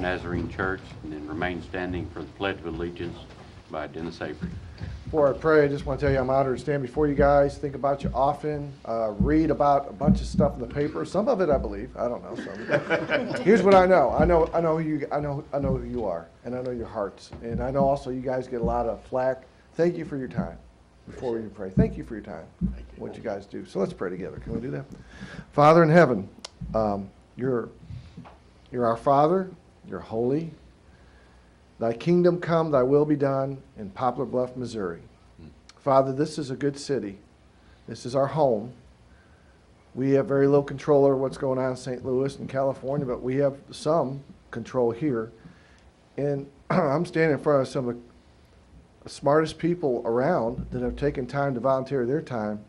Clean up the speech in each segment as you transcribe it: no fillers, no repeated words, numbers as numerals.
Nazarene Church, and then remain standing for the Pledge of Allegiance by Dennis Avery. Before I pray, I just want to tell you I'm honored to stand before you guys, think about you often, read about a bunch of stuff in the paper. Some of it I believe. I don't know. Some. Here's what I know. I know who you are, and I know your hearts, and I know also you guys get a lot of flack. Thank you for your time. Before we pray, thank you for your time. What you guys do. So let's pray together. Can we do that? Father in heaven, you're our Father. You're holy. Thy kingdom come, thy will be done in Poplar, Bluff, Missouri. Father, this is a good city. This is our home. We have very little control over what's going on in St. Louis and California, but we have some control here. And I'm standing in front of some of the smartest people around that have taken time to volunteer their time.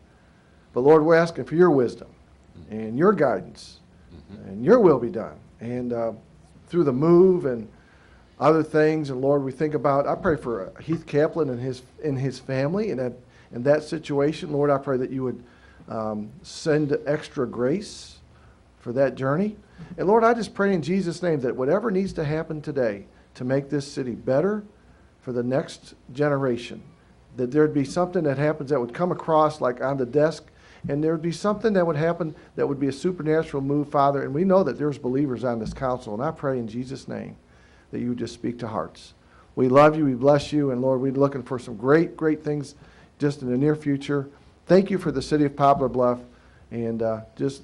But Lord, we're asking for your wisdom and your guidance and your will be done. And through the move and other things, and Lord, we think about, I pray for Heath Kaplan and his family in that situation. Lord, I pray that you would send extra grace for that journey. And Lord, I just pray in Jesus' name that whatever needs to happen today to make this city better for the next generation, that there'd be something that happens that would come across like on the desk, and there would be something that would happen that would be a supernatural move, Father. And we know that there's believers on this council, and I pray in Jesus' name that you would just speak to hearts. We love you, we bless you, and Lord, we're looking for some great, great things just in the near future. Thank you for the city of Poplar Bluff, and just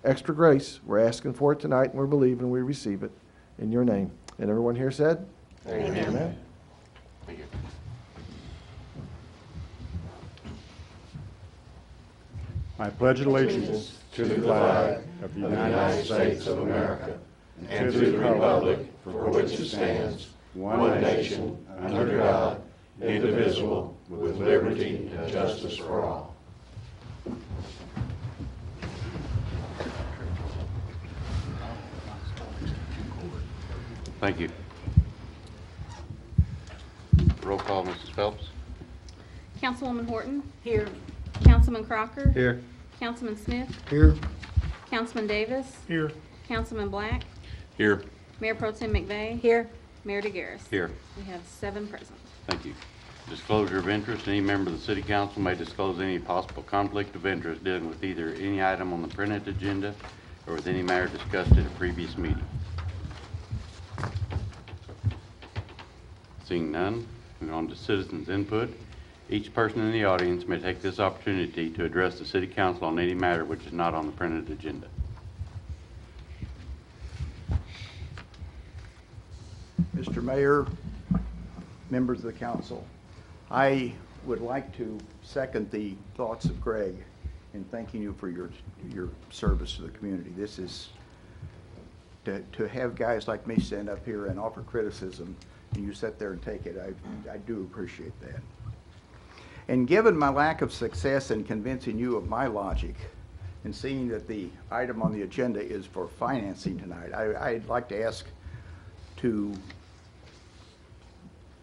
extra grace. We're asking for it tonight, and we're believing we receive it in your name. And everyone here said? Amen. Amen. Thank you. I pledge allegiance to the flag of the United States of America and to the republic for which it stands, one nation, under God, indivisible, with liberty and justice for all. Thank you. Roll call, Mrs. Phelps. Councilwoman Horton. Here. Councilman Crocker. Here. Councilman Smith. Here. Councilman Davis. Here. Councilman Black. Here. Mayor Pro Tem McVeigh. Here. Mayor DeGaris. Here. We have 7 present. Thank you. Disclosure of interest. Any member of the City Council may disclose any possible conflict of interest dealing with either any item on the printed agenda or with any matter discussed at a previous meeting. Seeing none, moving on to citizens' input. Each person in the audience may take this opportunity to address the City Council on any matter which is not on the printed agenda. Mr. Mayor, members of the council, I would like to second the thoughts of Greg in thanking you for your service to the community. This is, to have guys like me stand up here and offer criticism and you sit there and take it, I do appreciate that. And given my lack of success in convincing you of my logic and seeing that the item on the agenda is for financing tonight, I'd like to ask to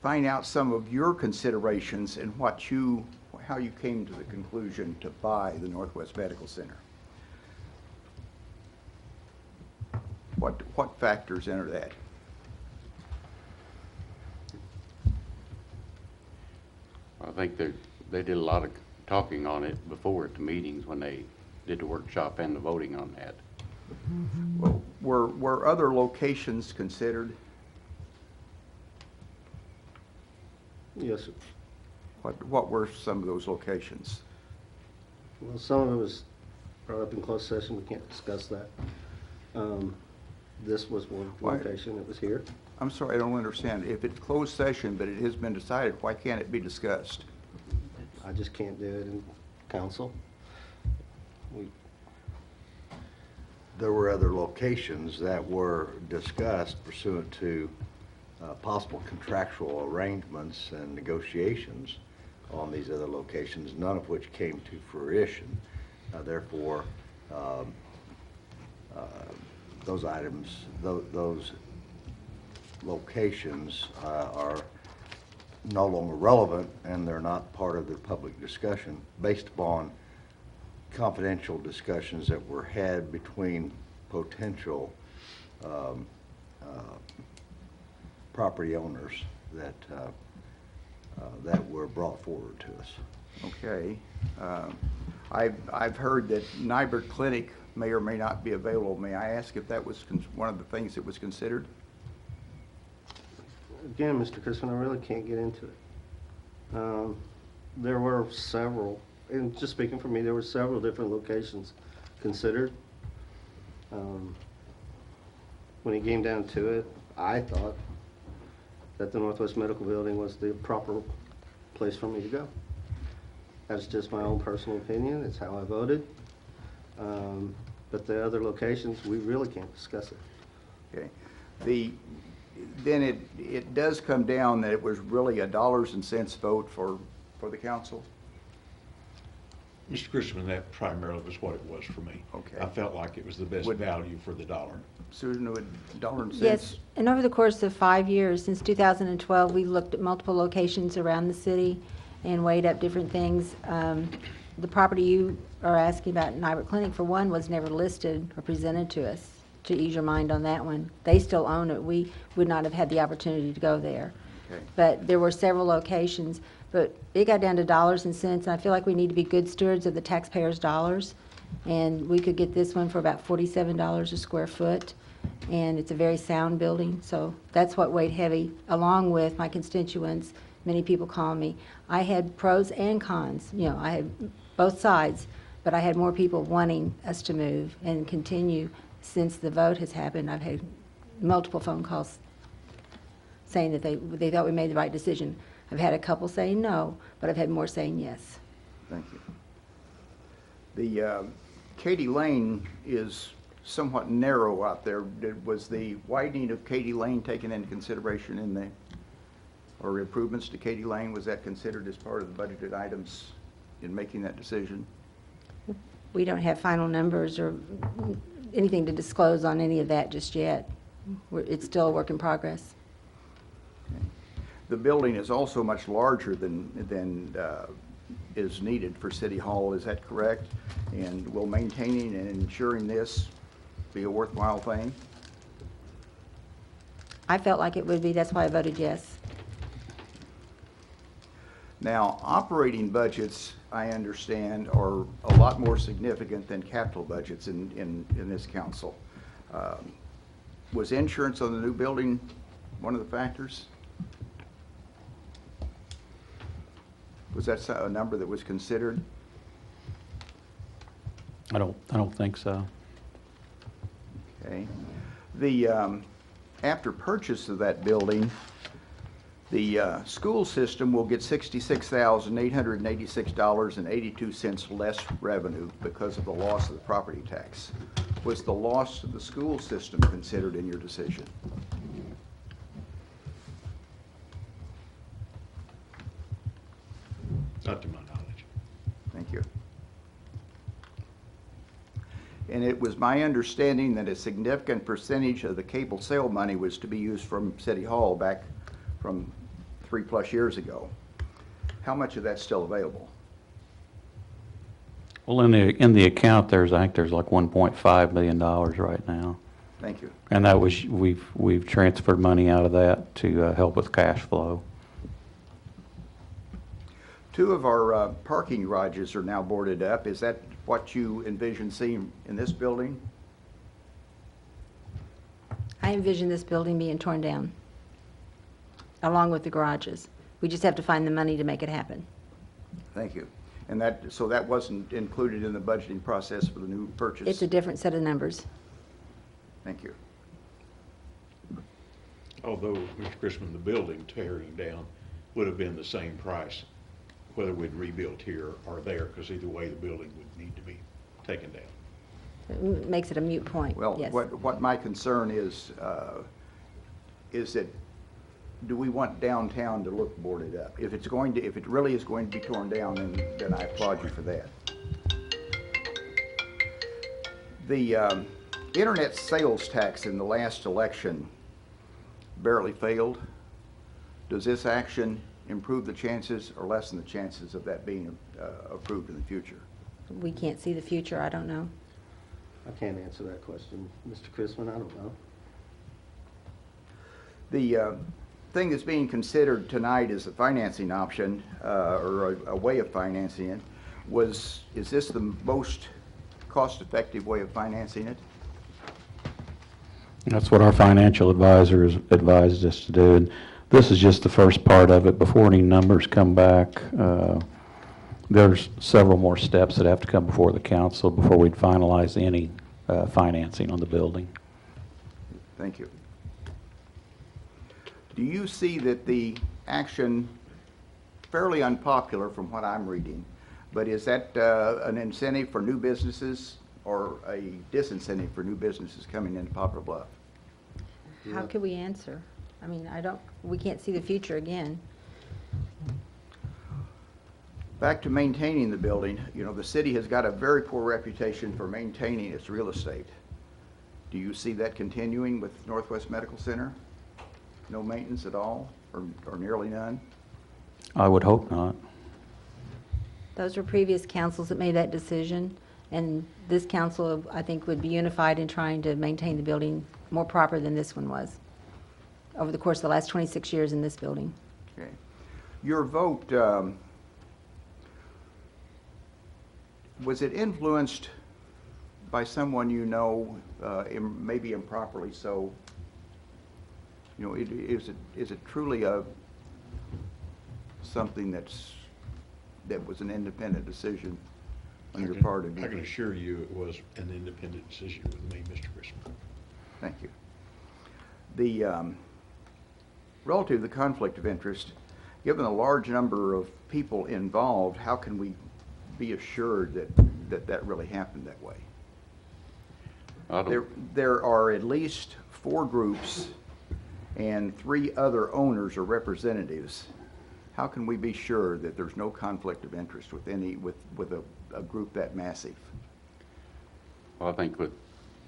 find out some of your considerations and how you came to the conclusion to buy the Northwest Medical Center. What factors enter that? I think they did a lot of talking on it before at the meetings when they did the workshop and the voting on that. Well, were other locations considered? Yes, sir. What were some of those locations? Well, some of it was brought up in closed session. We can't discuss that. This was one location that was here. I'm sorry, I don't understand. If it's closed session, but it has been decided, why can't it be discussed? I just can't do it in council. There were other locations that were discussed pursuant to possible contractual arrangements and negotiations on these other locations, none of which came to fruition. Therefore, those items, those locations are no longer relevant, and they're not part of the public discussion based upon confidential discussions that were had between potential property owners that, that were brought forward to us. Okay. I've heard that Nybert Clinic may or may not be available. May I ask if that was one of the things that was considered? Again, Mr. Crispin, I really can't get into it. There were several, and just speaking for me, there were several different locations considered. When it came down to it, I thought that the Northwest Medical Building was the proper place for me to go. That's just my own personal opinion. It's how I voted. But the other locations, we really can't discuss it. Okay. Then it does come down that it was really a dollars and cents vote for the council? Mr. Christopher, that primarily was what it was for me. Okay. I felt like it was the best value for the dollar. Susan, would dollar and cents? Yes, and over the course of 5 years, since 2012, we've looked at multiple locations around the city and weighed up different things. The property you are asking about, Nybert Clinic, for one, was never listed or presented to us, to ease your mind on that one. They still own it. We would not have had the opportunity to go there. Okay. But there were several locations, but it got down to dollars and cents, and I feel like we need to be good stewards of the taxpayers' dollars. And we could get this one for about $47 a square foot, and it's a very sound building, so that's what weighed heavy, along with my constituents. Many people call me. I had pros and cons, you know, I had both sides, but I had more people wanting us to move and continue. Since the vote has happened, I've had multiple phone calls saying that they thought we made the right decision. I've had a couple saying no, but I've had more saying yes. Thank you. The Katy Lane is somewhat narrow out there. Was the widening of Katy Lane taken into consideration in the, or improvements to Katy Lane, was that considered as part of the budgeted items in making that decision? We don't have final numbers or anything to disclose on any of that just yet. It's still a work in progress. Okay. The building is also much larger than is needed for City Hall, is that correct? And will maintaining and ensuring this be a worthwhile thing? I felt like it would be, that's why I voted yes. Now, operating budgets, I understand, are a lot more significant than capital budgets in this council. Was insurance on the new building one of the factors? Was that a number that was considered? I don't think so. Okay. The, after purchase of that building, the school system will get $66,886.82 less revenue because of the loss of the property tax. Was the loss of the school system considered in your decision? Not to my knowledge. Thank you. And it was my understanding that a significant percentage of the cable sale money was to be used from City Hall back from 3+ years ago. How much of that's still available? Well, in the account, I think there's like $1.5 million right now. Thank you. And that was, we've transferred money out of that to help with cash flow. 2 of our parking garages are now boarded up. Is that what you envision seeing in this building? I envision this building being torn down, along with the garages. We just have to find the money to make it happen. Thank you. And so that wasn't included in the budgeting process for the new purchase? It's a different set of numbers. Thank you. Although, Mr. Christman, the building tearing down would have been the same price, whether we'd rebuilt here or there, because either way, the building would need to be taken down. It makes it a moot point, Well, yes. what my concern is that, do we want downtown to look boarded up? If it really is going to be torn down, then I applaud you for that. The internet sales tax in the last election barely failed. Does this action improve the chances or lessen the chances of that being approved in the future? We can't see the future, I don't know. I can't answer that question, Mr. Crispin, I don't know. The thing that's being considered tonight as a financing option, or a way of financing it, is this the most cost-effective way of financing it? That's what our financial advisors advised us to do. And this is just the first part of it. Before any numbers come back, there's several more steps that have to come before the council before we'd finalize any financing on the building. Thank you. Do you see that the action, fairly unpopular from what I'm reading, but is that an incentive for new businesses or a disincentive for new businesses coming into Poplar Bluff? How could we answer? I mean, we can't see the future again. Back to maintaining the building, you know, the city has got a very poor reputation for maintaining its real estate. Do you see that continuing with Northwest Medical Center? No maintenance at all, or nearly none? I would hope not. Those were previous councils that made that decision, and this council, I think, would be unified in trying to maintain the building more proper than this one was over the course of the last 26 years in this building. Okay. Your vote, was it influenced by someone you know, maybe improperly so? You know, is it truly something that was an independent decision on your part? I can assure you it was an independent decision with me, Mr. Christopher. Thank you. The relative to the conflict of interest, given the large number of people involved, how can we be assured that really happened that way? There are at least 4 groups and 3 other owners or representatives. How can we be sure that there's no conflict of interest with a group that massive? Well, I think with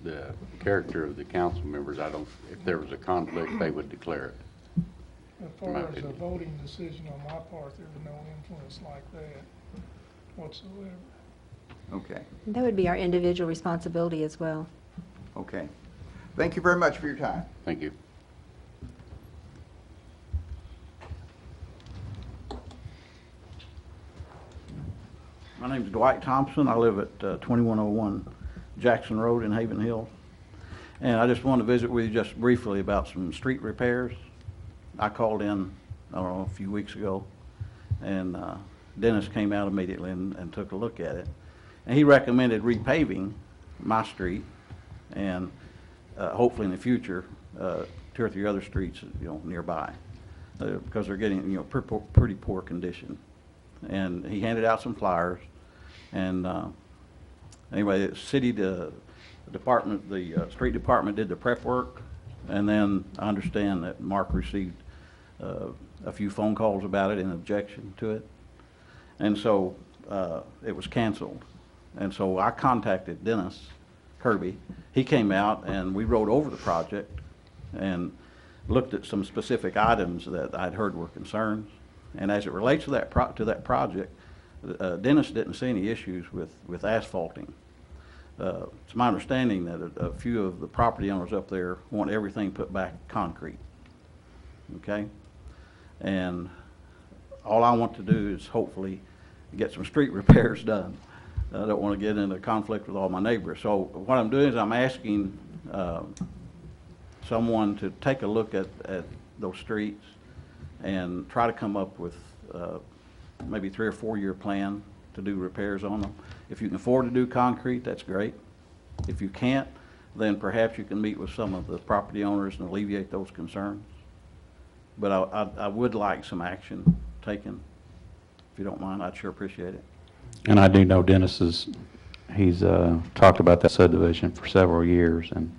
the character of the council members, if there was a conflict, they would declare it. As far as a voting decision on my part, there was no influence like that whatsoever. Okay. That would be our individual responsibility as well. Okay. Thank you very much for your time. Thank you. My name is Dwight Thompson. I live at 2101 Jackson Road in Haven Hills. And I just wanted to visit with you just briefly about some street repairs. I called in, I don't know, a few weeks ago, and Dennis came out immediately and took a look at it. And he recommended repaving my street and hopefully in the future 2 or 3 other streets, you know, nearby, because they're getting, you know, pretty poor condition. And he handed out some flyers, and anyway, the city department, the street department did the prep work, and then I understand that Mark received a few phone calls about it in objection to it, and so it was canceled. And so I contacted Dennis Kirby. He came out and we rode over the project and looked at some specific items that I'd heard were concerns. And as it relates to that project, Dennis didn't see any issues with asphalting. It's my understanding that a few of the property owners up there want everything put back concrete. Okay? And all I want to do is hopefully get some street repairs done. I don't want to get into conflict with all my neighbors. So what I'm doing is I'm asking someone to take a look at those streets and try to come up with maybe 3 or 4 year plan to do repairs on them. If you can afford to do concrete, that's great. If you can't, then perhaps you can meet with some of the property owners and alleviate those concerns. But I would like some action taken. If you don't mind, I'd sure appreciate it. And I do know Dennis he's talked about that subdivision for several years and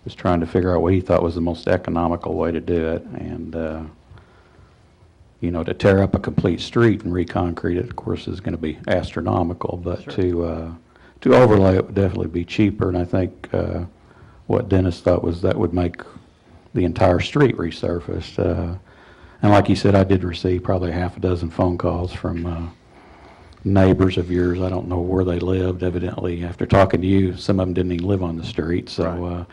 was trying to figure out what he thought was the most economical way to do it. And you know, to tear up a complete street and reconcrete it, of course, is going to be astronomical. But sure, to overlay it would definitely be cheaper. And I think what Dennis thought was that would make the entire street resurfaced. And like he said, I did receive probably 6 phone calls from neighbors of yours. I don't know where they lived. Evidently, after talking to you, some of them didn't even live on the street. So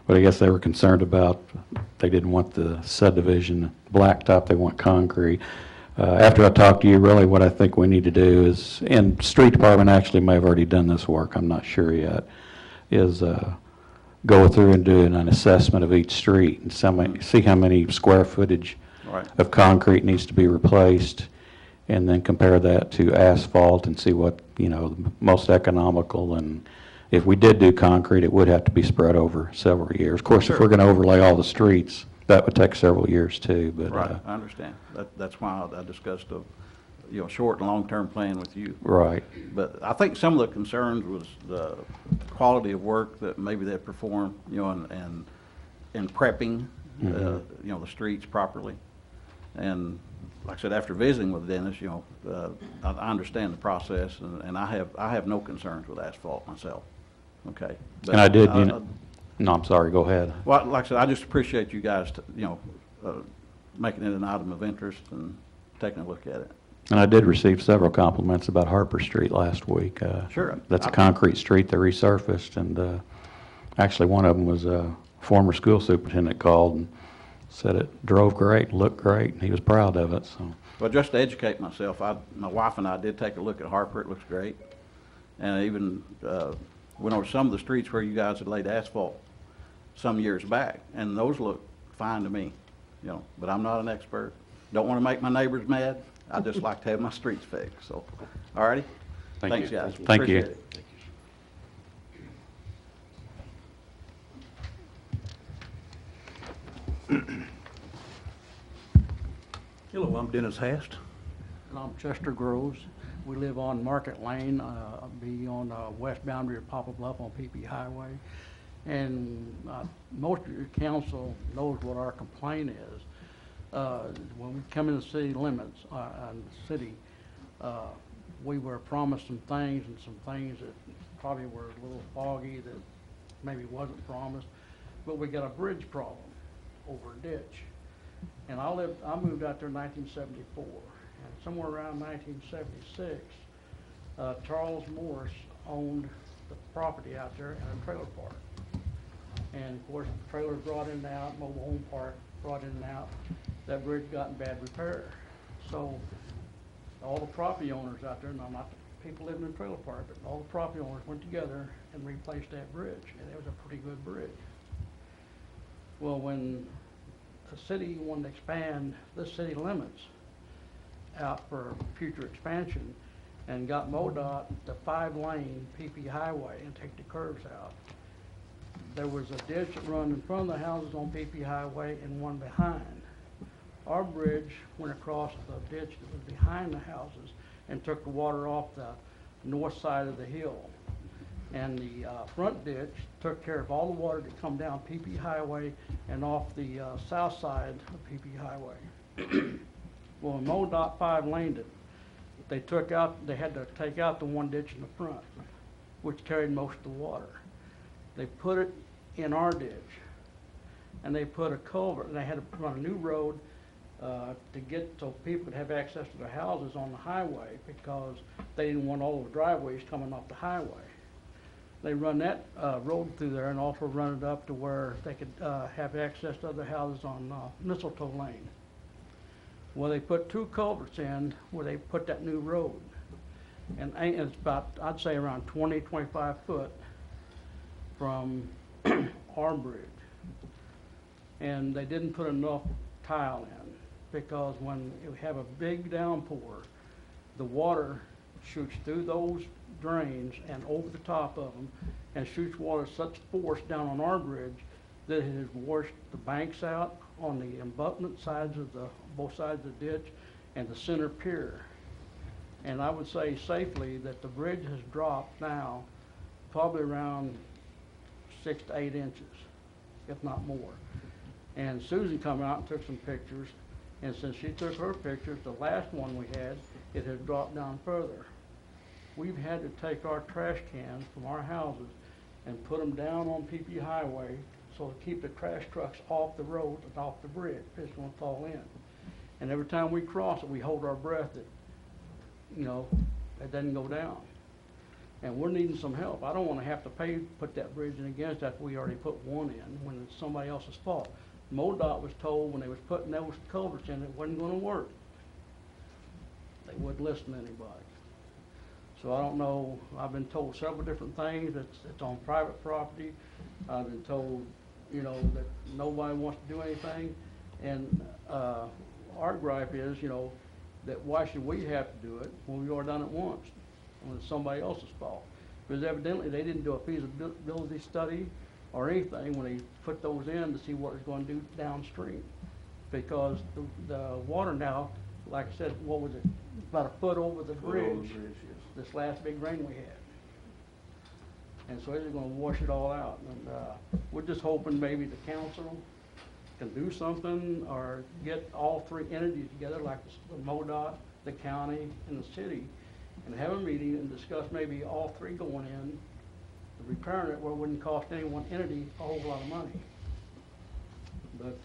right. But I guess they were concerned about, they didn't want the subdivision blacktop, they want concrete. After I talked to you, really what I think we need to do is, and street department actually may have already done this work, I'm not sure yet, is go through and do an assessment of each street and see how many square footage Right. of concrete needs to be replaced, and then compare that to asphalt and see what, the most economical. And if we did do concrete, it would have to be spread over several years. Of course, if Sure. we're going to overlay all the streets, that would take several years too, but. Right, I understand. That's why I discussed a, short and long-term plan with you. Right. But I think some of the concerns was the quality of work that maybe they perform, and prepping, the streets properly. And like I said, after visiting with Dennis, I understand the process, and I have no concerns with asphalt myself, okay? But And I did, no, I'm sorry, go ahead. Well, like I said, I just appreciate you guys, making it an item of interest and taking a look at it. And I did receive several compliments about Harper Street last week. Sure. That's a concrete street they resurfaced, and actually one of them was a former school superintendent called and said it drove great, looked great, and he was proud of it, so. Well, just to educate myself, my wife and I did take a look at Harper. It looks great. And I even went over some of the streets where you guys had laid asphalt some years back, and those look fine to me, but I'm not an expert. Don't want to make my neighbors mad. I just like to have my streets fixed, so. All righty? Thank Thanks, you. guys. Thank you. Appreciate it. Hello, I'm Dennis Hast. And I'm Chester Groves. We live on Market Lane, be on the west boundary of Poplar Bluff on PP Highway. And most of your council knows what our complaint is. When we come in the city limits, in the city, we were promised some things that probably were a little foggy that maybe wasn't promised. But we got a bridge problem over a ditch. And I moved out there in 1974, and somewhere around 1976, Charles Morris owned the property out there and a trailer park. And of course, trailers brought in and out, mobile home park brought in and out. That bridge got in bad repair. So all the property owners out there, not the people living in the trailer park, but all the property owners went together and replaced that bridge, and it was a pretty good bridge. Well, when the city wanted to expand the city limits out for future expansion and got MoDOT the 5-lane PP Highway and take the curves out. There was a ditch that run in front of the houses on PP Highway and one behind. Our bridge went across the ditch that was behind the houses and took the water off the north side of the hill. And the front ditch took care of all the water that come down PP Highway and off the south side of PP Highway. Well, when MoDOT 5-laned it, they had to take out the one ditch in the front, which carried most of the water. They put it in our ditch, and they put a culvert, and they had to run a new road so people could have access to their houses on the highway, because they didn't want all the driveways coming off the highway. They run that road through there and also run it up to where they could have access to other houses on Mistletoe Lane. Well, they put 2 culverts in where they put that new road. And it's about, I'd say around 20, 25 foot from our bridge. And they didn't put enough tile in, because when you have a big downpour, the water shoots through those drains and over the top of them, and shoots water such force down on our bridge that it has washed the banks out on the abutment sides of both sides of the ditch and the center pier. And I would say safely that the bridge has dropped now probably around 6 to 8 inches, if not more. And Susan come out and took some pictures, and since she took her pictures, the last one we had, it has dropped down further. We've had to take our trash cans from our houses and put them down on PP Highway so to keep the trash trucks off the road and off the bridge. It's going to fall in. And every time we cross it, we hold our breath that, it doesn't go down. And we're needing some help. I don't wanna have to put that bridge in again after we already put one in, when it's somebody else's fault. MoDOT was told when they was putting those culverts in, it wasn't gonna work. They wouldn't listen to anybody. So I don't know, I've been told several different things, it's on private property. I've been told, you know, that nobody wants to do anything. And, our gripe is, you know, that why should we have to do it when we've already done it once, when it's somebody else's fault? Because evidently they didn't do a feasibility study or anything when they put those in to see what it's gonna do downstream. Because the water now, like I said, what was it, about a foot over the bridge, this last big rain we had. And so it's gonna wash it all out. And, we're just hoping maybe the council can do something or get all three entities together, like the MoDOT, the county, and the city, and have a meeting and discuss maybe all three going in, repairing it where it wouldn't cost any one entity a whole lot of money. But,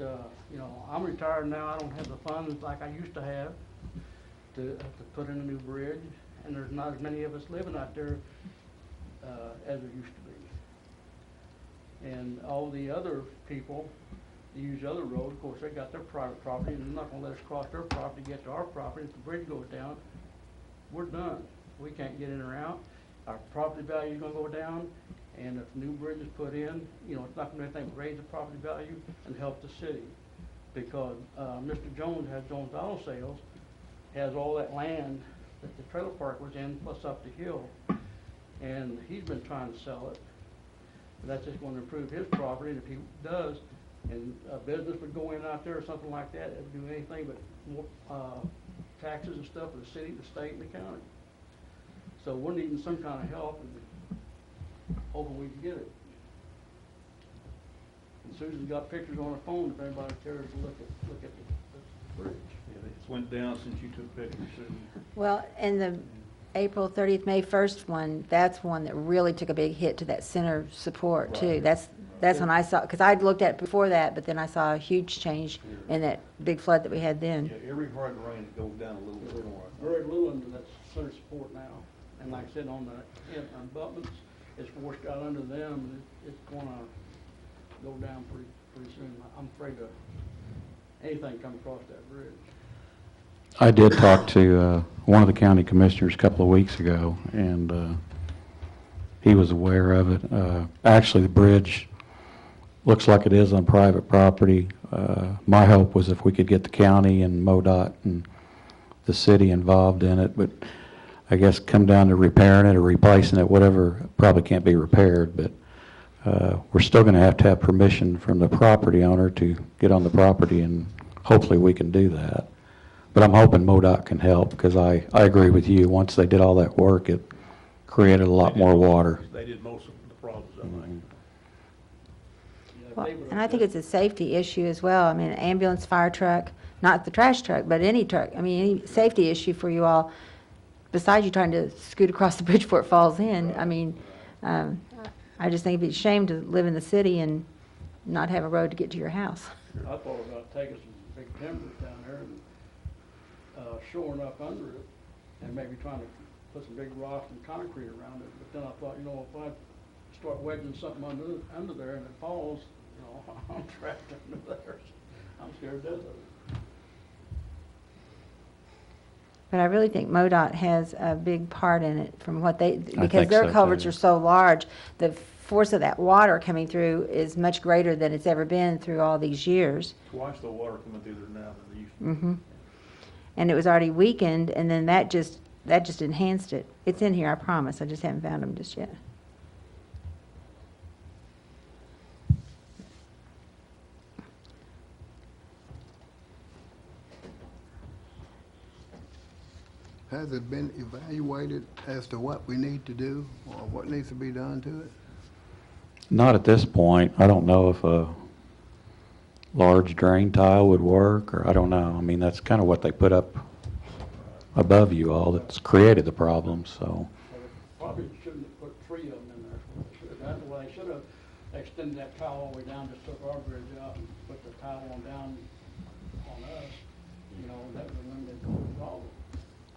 you know, I'm retired now, I don't have the funds like I used to have to put in a new bridge, and there's not as many of us living out there as there used to be. And all the other people that use the other road, of course, they got their private property, and they're not gonna let us cross their property to get to our property. If the bridge goes down, we're done. We can't get in or out. Our property value is gonna go down, and if new bridge is put in, you know, it's not gonna do anything but raise the property value and help the city. Because, Mr. Jones has Jones Auto Sales, has all that land that the trailer park was in, plus up the hill. And he's been trying to sell it. And that's just gonna improve his property, and if he does, and a business would go in out there or something like that, it'd do anything but more, taxes and stuff for the city, the state, and the county. So we're needing some kind of help, and hoping we can get it. And Susan's got pictures on her phone if anybody cares to look at the bridge. Yeah, it's went down since you took pictures, Susan. Well, and the April 30th, May 1st one, that's one that really took a big hit to that center support too. That's when I saw, because I'd looked at it before that, but then I saw a huge change in that big flood that we had then. Yeah, every hard rain, it goes down a little bit more. Very little into that center support now. And like I said, on the abutments, it's washed out under them, and it's gonna go down pretty soon. I'm afraid of anything come across that bridge. I did talk to one of the county commissioners a couple of weeks ago, and he was aware of it. Actually, the bridge looks like it is on private property. My hope was if we could get the county and MoDOT and the city involved in it, but I guess come down to repairing it or replacing it, whatever, probably can't be repaired, but we're still going to have permission from the property owner to get on the property, and hopefully we can do that. But I'm hoping MoDOT can help, because I agree with you. Once they did all that work, it created a lot more water. They did most of the problems, I think. Well, and I think it's a safety issue as well. I mean, an ambulance, fire truck, not the trash truck, but any truck. I mean, any safety issue for you all, besides you trying to scoot across the bridge before it falls in. I mean, I just think it'd be a shame to live in the city and not have a road to get to your house. I thought about taking some big timbers down there and shoring up under it, and maybe trying to put some big rocks and concrete around it. But then I thought, you know, if I start wedging something under there and it falls, you know, I'm trapped under there. I'm scared to death of it. But I really think MoDOT has a big part in it from what they, because think their so, culverts too. are so large, the force of that water coming through is much greater than it's ever been through all these years. Twice the water coming through there now than they used to. And it was already weakened, and then that just enhanced it. It's in here, I promise. I just haven't found them just yet. Has it been evaluated as to what we need to do or what needs to be done to it? Not at this point. I don't know if a large drain tile would work, or I don't know. I mean, that's kind of what they put up above you all that's created the problem, so. Probably shouldn't have put three of them in there. Should have done, well, they should have extended that tile all the way down, just took our bridge out and put the tile on down on us. You know, that would have eliminated the whole problem.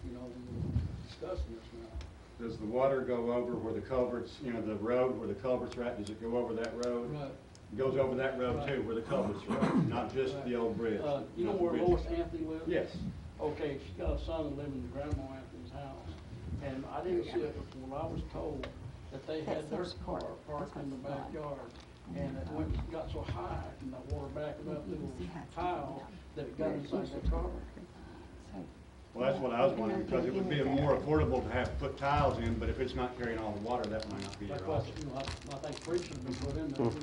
You know, we were discussing this now. does the water go over where the culverts, you know, the road where the culverts are at, does it go over that road? Right. It goes over that road too, where the culverts are at, not just the old bridge. You know not the where bridge. Lois Anthony lives? Yes. Okay, she's got a son living in Grandma Anthony's house, and I didn't see it before, I was told that they had their car parked in the backyard, and it went, got so high, and the water backing up through the tile, that it got inside the car. Well, that's what I was wondering, because it would be more affordable to have put tiles in, but if it's not carrying all the water, that might not be That's there why, also. you know, I think bridge has been put in there, you know.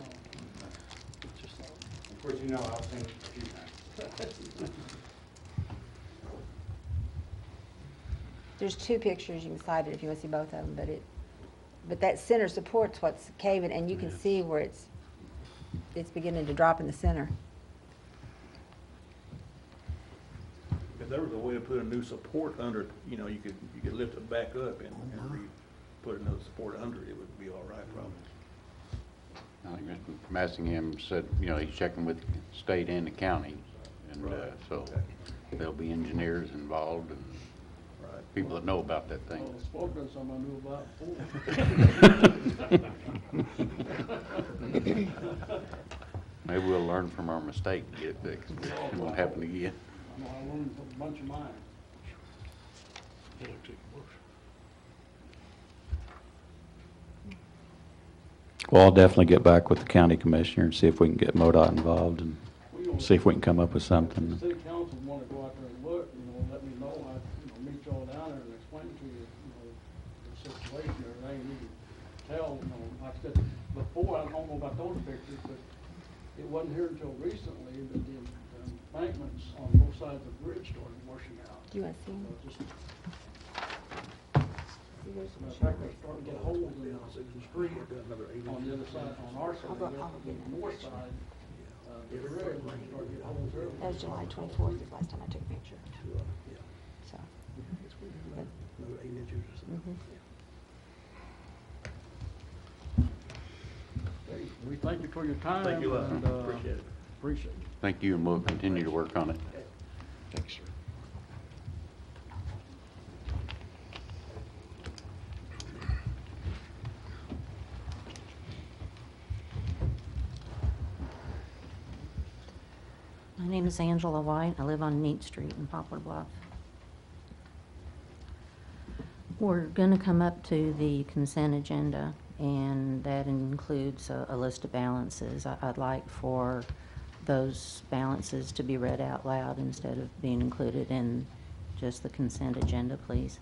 Of course, you know, I've seen it a few times. There's two pictures, you can cite it if you want to see both of them, but that center supports what's caving, and you can see where it's beginning to drop in the center. If there was a way to put a new support under it, you know, you could lift it back up and put another support under it, it would be all right probably. I think Mr. Massingham said, you know, he's checking with the state and the county, and so there'll be engineers involved and people that know about that thing. Well, spoke on something I knew about before. Maybe we'll learn from our mistake and get it fixed. It won't happen again. I know I learned a bunch of mine. Well, I'll definitely get back with the county commissioner and see if we can get MoDOT involved and see if we can come up with The something. city council wanna go out there and look, you know, let me know, meet y'all down there and explain to you, you know, the situation or anything, you can tell, you know, like I said, before, I don't know about those pictures, but it wasn't here until recently that the embankments on both sides of the bridge started washing out. Do you want to see them? Just, matter of fact, they're starting to get holes in the street on the other side, on our side, the north side, the bridge, they're starting to get holes there. That was July 24th, is the last time I took a picture. So. but- Mhm. Hey, we thank you for your time. Thank you, and, appreciate it. Appreciate it. Thank you, and we'll continue to work on it. Thanks, sir. My name is Angela White. I live on Neat Street in Poplar Bluff. We're going to come up to the consent agenda, and that includes a list of balances. I'd like for those balances to be read out loud instead of being included in just the consent agenda, please.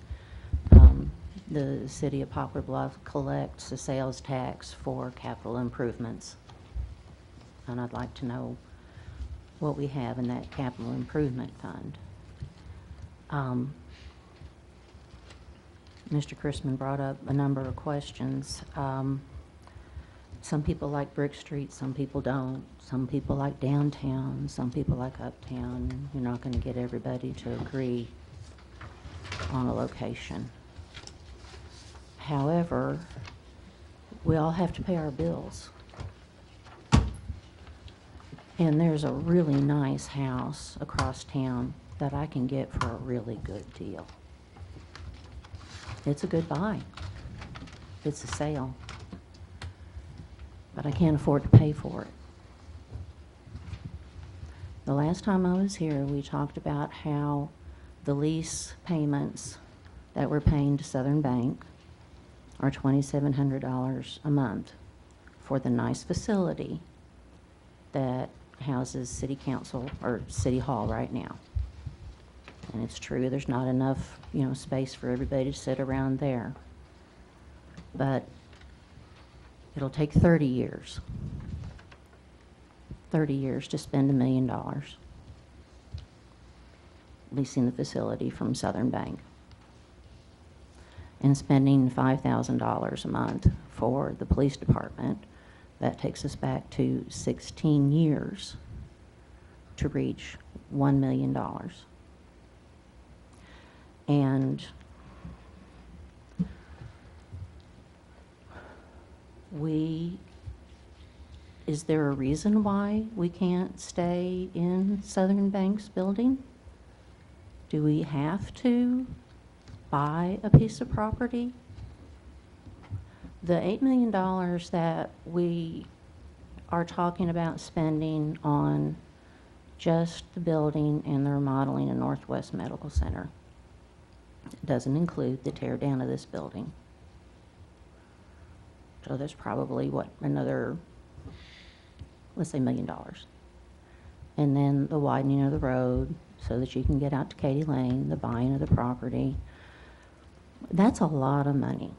The city of Poplar Bluff collects a sales tax for capital improvements, and I'd like to know what we have in that capital improvement fund. Mr. Chrisman brought up a number of questions. Some people like Brick Street, some people don't. Some people like downtown, some people like uptown. You're not going to get everybody to agree on a location. However, we all have to pay our bills. And there's a really nice house across town that I can get for a really good deal. It's a good buy. It's a sale. But I can't afford to pay for it. The last time I was here, we talked about how the lease payments that we're paying to Southern Bank are $2,700 a month for the nice facility that houses city council or city hall right now. And it's true, there's not enough, space for everybody to sit around there. But it'll take 30 years. 30 years to spend $1 million leasing the facility from Southern Bank. And spending $5,000 a month for the police department. That takes us back to 16 years to reach $1 million. And is there a reason why we can't stay in Southern Bank's building? Do we have to buy a piece of property The $8 million that we are talking about spending on just the building and the remodeling of Northwest Medical Center doesn't include the tear down of this building. So there's probably, what, another, let's say $1 million. And then the widening of the road so that you can get out to Katy Lane, the buying of the property. That's a lot of money.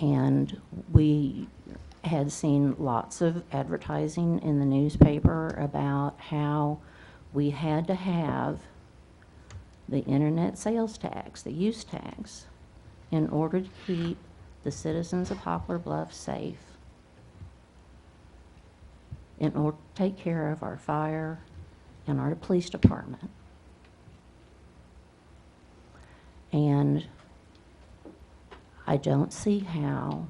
And we had seen lots of advertising in the newspaper about how we had to have the internet sales tax, the use tax, in order to keep the citizens of Poplar Bluff safe, in order to take care of our fire and our police department. And I don't see how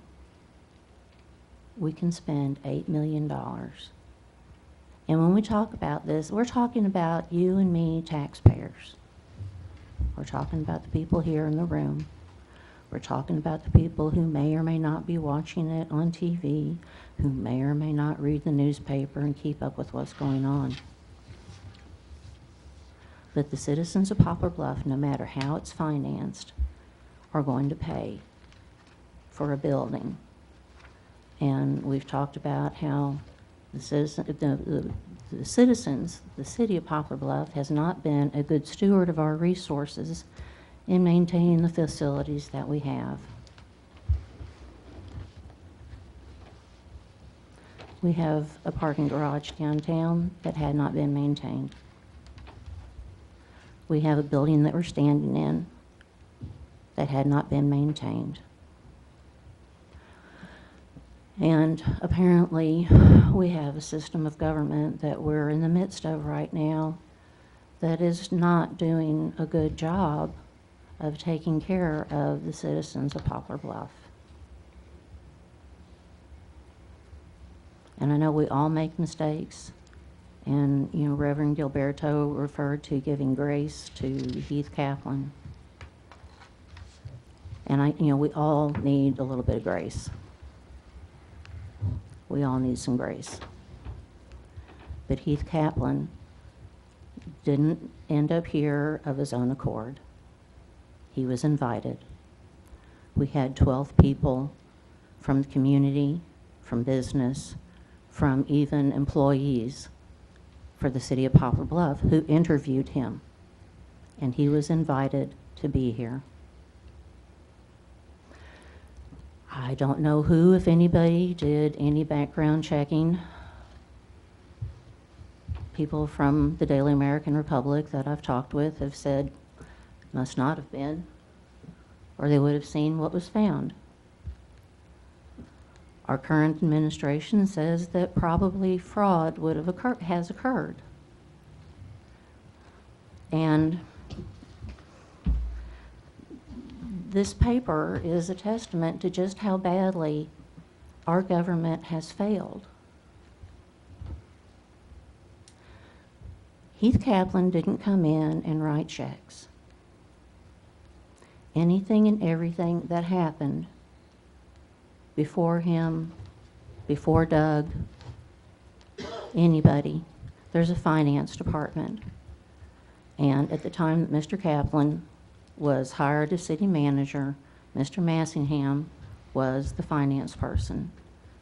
we can spend $8 million. And when we talk about this, we're talking about you and me, taxpayers. We're talking about the people here in the room. We're talking about the people who may or may not be watching it on TV, who may or may not read the newspaper and keep up with what's going on. But the citizens of Poplar Bluff, no matter how it's financed, are going to pay for a building. And we've talked about how the citizens, the city of Poplar Bluff has not been a good steward of our resources in maintaining the facilities that we have. We have a parking garage downtown that had not been maintained. We have a building that we're standing in that had not been maintained. And apparently, we have a system of government that we're in the midst of right now that is not doing a good job of taking care of the citizens of Poplar Bluff. And I know we all make mistakes. And, you know, Reverend Gilberto referred to giving grace to Heath Kaplan. And we all need a little bit of grace. We all need some grace. But Heath Kaplan didn't end up here of his own accord. He was invited. We had 12 people from the community, from business, from even employees for the city of Poplar Bluff who interviewed him. And he was invited to be here. I don't know who, if anybody, did any background checking. People from the Daily American Republic that I've talked with have said must not have been, or they would have seen what was found. Our current administration says that probably fraud has occurred. And this paper is a testament to just how badly our government has failed. Heath Kaplan didn't come in and write checks. Anything and everything that happened before him, before Doug, anybody, there's a finance department. And at the time that Mr. Kaplan was hired as city manager, Mr. Massingham was the finance person.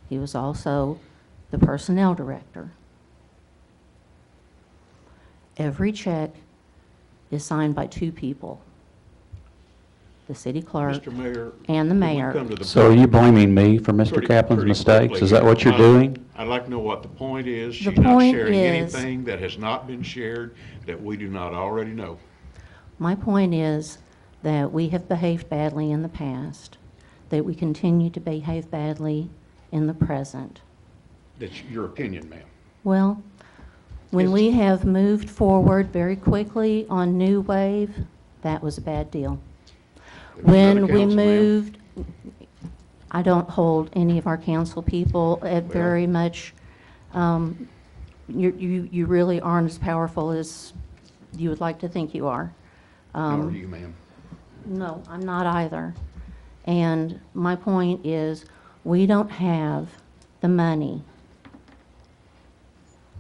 He was also the personnel director. Every check is signed by two people, the city clerk Mr. Mayor, and the when we mayor. come to the So are you blaming me for Mr. Pretty- Kaplan's pretty mistakes? quickly Is that here. what you're doing? I'd like to know what the point is. The She's not point sharing is- anything that has not been shared that we do not already know. My point is that we have behaved badly in the past, that we continue to behave badly in the present. That's your opinion, ma'am. Well, when we have moved forward very quickly on New Wave, that was a bad deal. It was When another we council, ma'am. moved, I don't hold any of our council people at very much, you really aren't as powerful as you would like to think you are. Nor do you, ma'am. No, I'm not either. And my point is, we don't have the money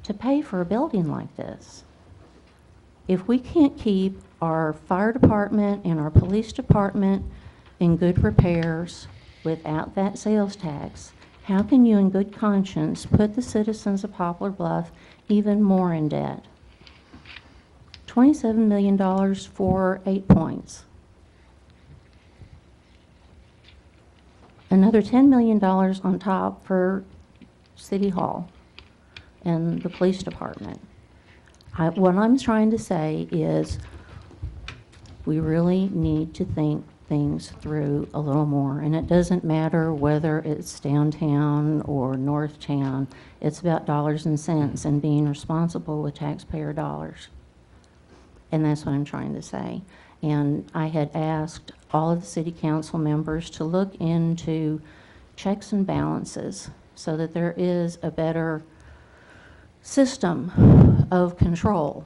to pay for a building like this. If we can't keep our fire department and our police department in good repairs without that sales tax, how can you in good conscience put the citizens of Poplar Bluff even more in debt? $27 million for 8 points. Another $10 million on top for City Hall and the police department. What I'm trying to say is we really need to think things through a little more. And it doesn't matter whether it's downtown or north town. It's about dollars and cents and being responsible with taxpayer dollars. And that's what I'm trying to say. And I had asked all of the city council members to look into checks and balances so that there is a better system of control.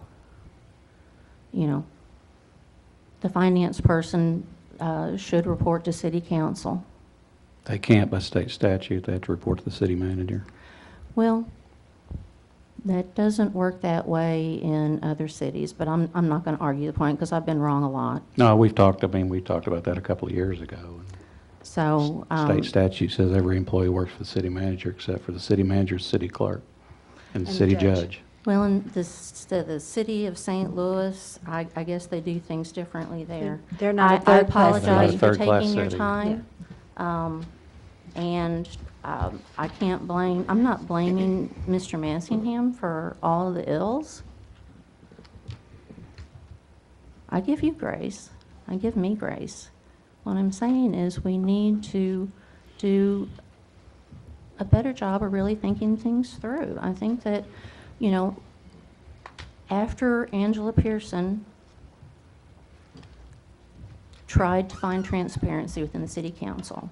You know, the finance person should report to city council. They can't by state statute. They have to report to the city manager. Well, that doesn't work that way in other cities, but I'm not going to argue the point because I've been wrong a lot. No, we talked about that a couple of years ago. So State statute says every employee works for the city manager except for the city manager, city clerk, and the city judge. Well, in the city of St. Louis, I guess they do things differently there. They're not a I third-class apologize city. for Third-class taking your city. time. And I can't blame, I'm not blaming Mr. Massingham for all of the ills. I give you grace. I give me grace. What I'm saying is we need to do a better job of really thinking things through. I think that, you know, after Angela Pearson tried to find transparency within the city council,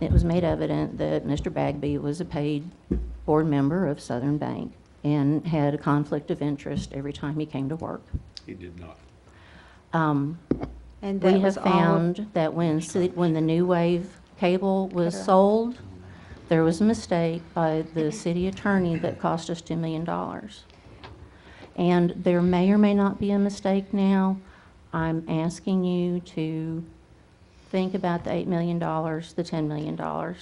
it was made evident that Mr. Bagby was a paid board member of Southern Bank and had a conflict of interest every time he came to work. He did not. And We that have was all, found that when the New Wave cable was sold, there was a mistake by the city attorney that cost us $2 million. And there may or may not be a mistake now. I'm asking you to think about the $8 million, the $10 million.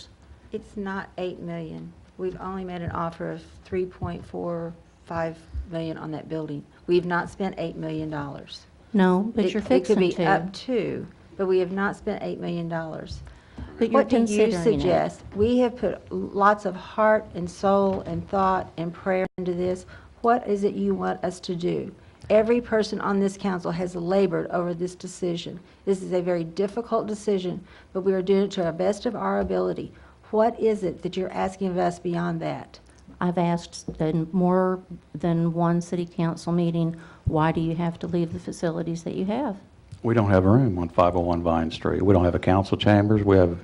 it's not 8 million. We've only made an offer of 3.45 million on that building. We've not spent $8 million. No, but you're It fixing could be to. up to, but we have not spent $8 million. But you're What do you considering it. suggest? We have put lots of heart and soul and thought and prayer into this. What is it you want us to do? Every person on this council has labored over this decision. This is a very difficult decision, but we are doing it to our best of our ability. What is it that you're asking of us beyond that? I've asked in more than one city council meeting, why do you have to leave the facilities that you have? We don't have room on 501 Vine Street. We don't have a council chambers. We have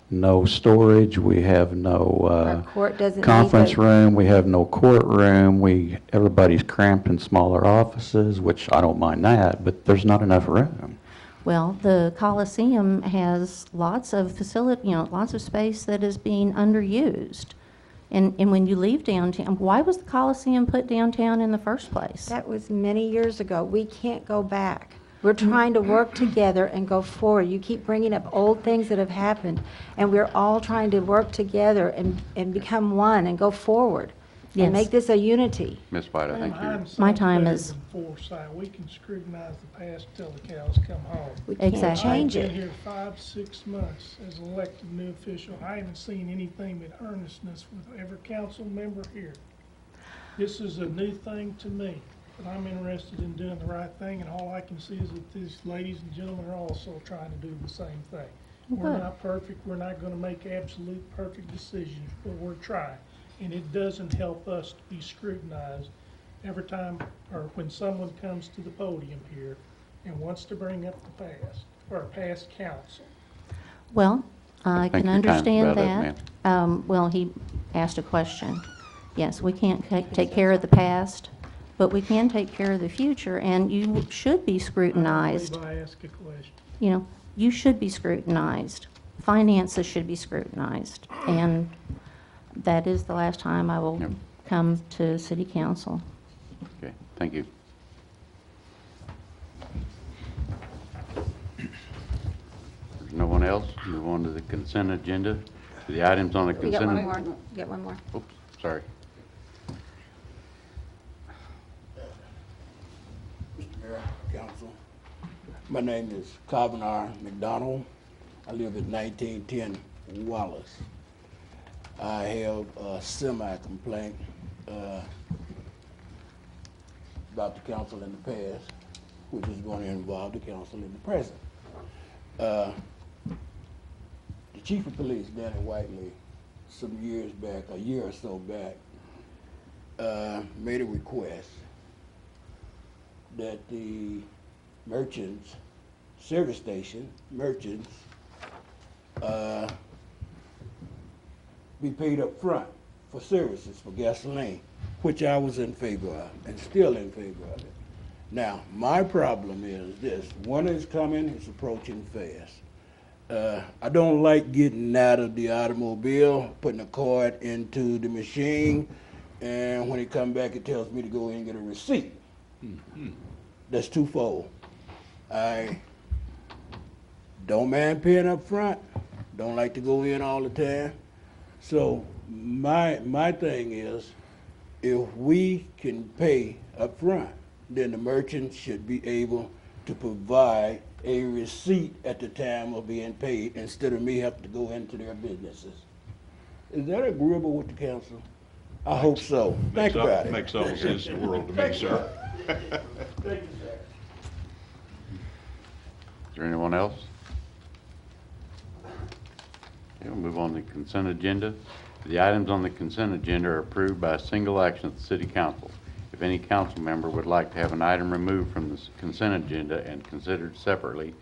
no storage. We have Our no court doesn't need conference that. room. We have no courtroom. Everybody's cramped in smaller offices, which I don't mind that, but there's not enough room. Well, the Coliseum has lots of facility, lots of space that is being underused. And when you leave downtown, why was the Coliseum put downtown in the first place? That was many years ago. We can't go back. We're trying to work together and go forward. You keep bringing up old things that have happened, and we're all trying to work together and become one and go forward Yes. and make this a unity. Ms. White, I think you're, Hindsight's My time better is- than foresight. We can scrutinize the past till the cows come home. We can't Exactly. change I've it. been here 5-6 months as an elected new official. I haven't seen anything but earnestness with every council member here. This is a new thing to me, but I'm interested in doing the right thing, and all I can see is that these ladies and gentlemen are also trying to do the same thing. We're Good. not perfect, we're not gonna make absolute perfect decisions, but we're trying. And it doesn't help us to be scrutinized every time, or when someone comes to the podium here and wants to bring up the past, or past council. Well, I think can your time's understand about up, that. Well, he asked a question. Yes, we can't take care of the past, but we can take care of the future, and you should be I scrutinized. believe I asked a question. you should be scrutinized. Finances should be scrutinized. And that is the last time I will Yep. come to city council. Okay, thank you. There's no one else. Move on to the consent agenda. The items on the We got consent. one more. Get one more. Oops, sorry. Mr. Mayor, Council. My name is Calvin R. McDonald. I live at 1910 Wallace. I have a semi-complaint about the council in the past, which is going to involve the council in the present. The chief of police, Danny Whiteley, some years back, a year or so back, made a request that the merchants, service station merchants, be paid up front for services, for gasoline, which I was in favor of and still in favor of it. Now, my problem is this: winter is coming, it's approaching fast. I don't like getting out of the automobile, putting a card into the machine, and when it come back, it tells me to go in and get a receipt. That's twofold. I don't mind paying up front, don't like to go in all the time. So my thing is, if we can pay up front, then the merchant should be able to provide a receipt at the time of being paid instead of me having to go into their businesses. Is that agreeable with the council? I hope so. Think about it. Makes all the sense in the world to me, sir. Thank you, sir. Is there anyone else? Okay, we'll move on to the consent agenda. The items on the consent agenda are approved by a single action of the city council. If any council member would like to have an item removed from the consent agenda and considered separately,